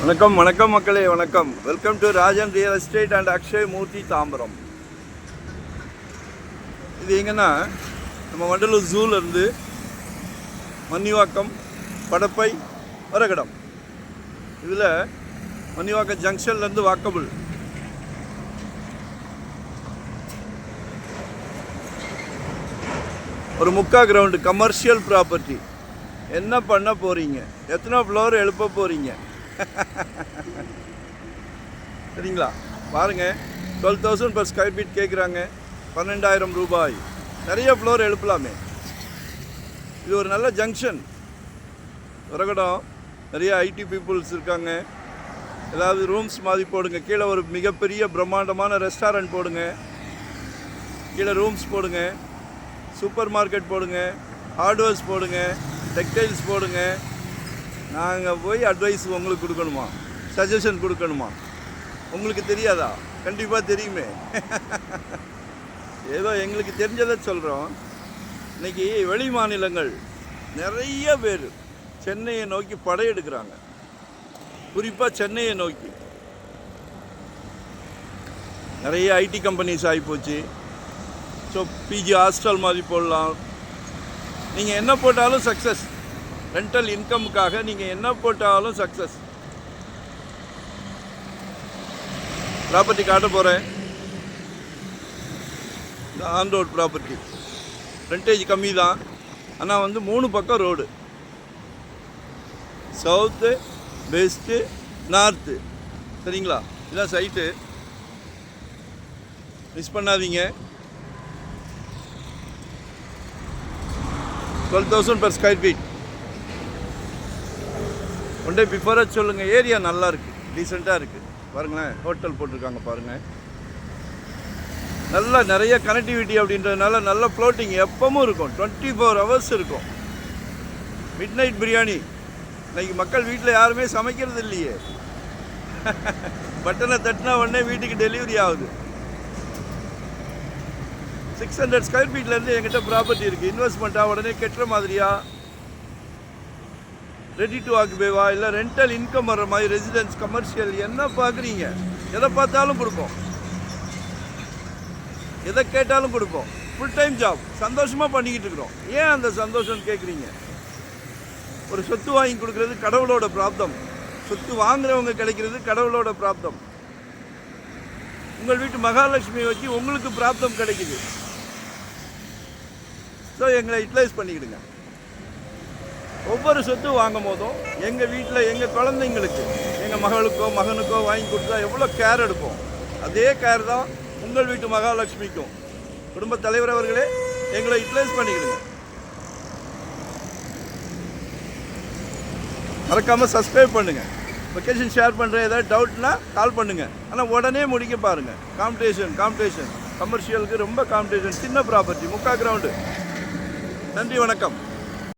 வணக்கம் வணக்கம் மக்களே வணக்கம். Welcome to Rajan real estate and Akshay Murthy Tambaram. இது எங்கன்னா நம்ம வண்டலூர் ஜூலேருந்து மன்னிவாக்கம் படப்பை வரகடம். இதில் மன்னிவாக்கம் ஜங்ஷன்லேருந்து வாக்கபிள். ஒரு முக்கா கிரவுண்டு கமர்ஷியல் ப்ராப்பர்ட்டி. என்ன பண்ண போகிறீங்க? எத்தனை ஃப்ளோர் எழுப்ப போகிறீங்க? சரிங்களா? பாருங்கள், 12,000 per ஸ்கொயர் ஃபீட் கேட்குறாங்க. 12,000 ரூபாய். நிறைய ஃப்ளோர் எழுப்பலாமே. இது ஒரு நல்ல ஜங்ஷன். வரகடம் நிறைய ஐடி பீப்புள்ஸ் இருக்காங்க. ஏதாவது ரூம்ஸ் மாதிரி போடுங்க. கீழே ஒரு மிகப்பெரிய பிரம்மாண்டமான ரெஸ்டாரண்ட் போடுங்க. கீழே ரூம்ஸ் போடுங்க. சூப்பர் மார்க்கெட் போடுங்க. ஹார்ட்வேர்ஸ் போடுங்க. டெக்டைல்ஸ் போடுங்க. நாங்கள் போய் அட்வைஸ் உங்களுக்கு கொடுக்கணுமா? சஜஷன் கொடுக்கணுமா? உங்களுக்கு தெரியாதா? கண்டிப்பாக தெரியுமே. ஏதோ எங்களுக்கு தெரிஞ்சதை சொல்கிறோம். இன்றைக்கி வெளி மாநிலங்கள் நிறைய பேர் சென்னையை நோக்கி படையெடுக்கிறாங்க. குறிப்பாக சென்னையை நோக்கி நிறைய ஐடி கம்பெனிஸ் ஆகிப்போச்சு. ஸோ பிஜி ஹாஸ்டல் மாதிரி போடலாம். நீங்கள் என்ன போட்டாலும் சக்ஸஸ். ரெண்டல் இன்கமுக்காக நீங்கள் என்ன போட்டாலும் சக்ஸஸ். ப்ராப்பர்ட்டி காட்ட போகிறேன். இந்த ஆன் ரோட் ப்ராப்பர்ட்டி. ஃப்ரண்டேஜ் கம்மி தான், ஆனால் 3 பக்கம் ரோடு. South, west, north. சரிங்களா? இதான் சைட்டு. மிஸ் பண்ணாதீங்க. 12,000 per square feet. One day பிஃபோராக சொல்லுங்கள். ஏரியா நல்லா இருக்குது, டீசெண்டாக இருக்குது. பாருங்களேன், ஹோட்டல் போட்டிருக்காங்க பாருங்கள். நல்லா நிறைய கனெக்டிவிட்டி அப்படின்றதுனால நல்ல ஃப்ளோட்டிங் எப்பவும் இருக்கும். 24 hours இருக்கும். Mid night biryani. இன்றைக்கி மக்கள் வீட்டில் யாருமே சமைக்கிறது இல்லையே. பட்டனை தட்டினா உடனே வீட்டுக்கு டெலிவரி ஆகுது. 600 ஸ்கொயர் ஃபீட்லேருந்து என்கிட்ட ப்ராப்பர்ட்டி இருக்குது. இன்வெஸ்ட்மெண்ட்டாக உடனே கெட்டுற மாதிரியா, ரெடி டு ஆக்குபேவா, இல்லை ரெண்டல் இன்கம் வர்ற மாதிரி ரெசிடென்ஸ், கமர்ஷியல், என்ன பார்க்குறீங்க? எதை பார்த்தாலும் கொடுப்போம். எதை கேட்டாலும் கொடுப்போம். ஃபுல் டைம் ஜாப் சந்தோஷமாக பண்ணிக்கிட்டு இருக்கிறோம். ஏன் அந்த சந்தோஷம் கேட்குறீங்க? ஒரு சொத்து வாங்கி கொடுக்குறது கடவுளோட பிராப்தம். சொத்து வாங்குறவங்க கிடைக்கிறது கடவுளோட பிராப்தம். உங்கள் வீட்டு மகாலட்சுமியை வச்சு உங்களுக்கு பிராப்தம் கிடைக்குது. ஸோ எங்களை யூட்டிலைஸ் பண்ணிக்கிடுங்க. ஒவ்வொரு சொத்து வாங்கும் போதும் எங்கள் வீட்டில் எங்கள் குழந்தைங்களுக்கு, எங்கள் மகளுக்கோ மகனுக்கோ வாங்கி கொடுத்தா எவ்வளோ கேர் எடுப்போம், அதே கேர் தான் உங்கள் வீட்டு மகாலட்சுமிக்கும். குடும்ப தலைவர் அவர்களே, எங்களை யூட்டிலைஸ் பண்ணிக்கிடுங்க. மறக்காமல் சப்ஸ்கிரைப் பண்ணுங்கள். லொக்கேஷன் ஷேர் பண்ணுறேன். ஏதாவது டவுட்னா கால் பண்ணுங்கள். ஆனால் உடனே முடிக்க பாருங்கள். காம்படிஷன் கமர்ஷியலுக்கு ரொம்ப காம்படிஷன். சின்ன ப்ராப்பர்ட்டி, முக்கா கிரவுண்டு. நன்றி, வணக்கம்.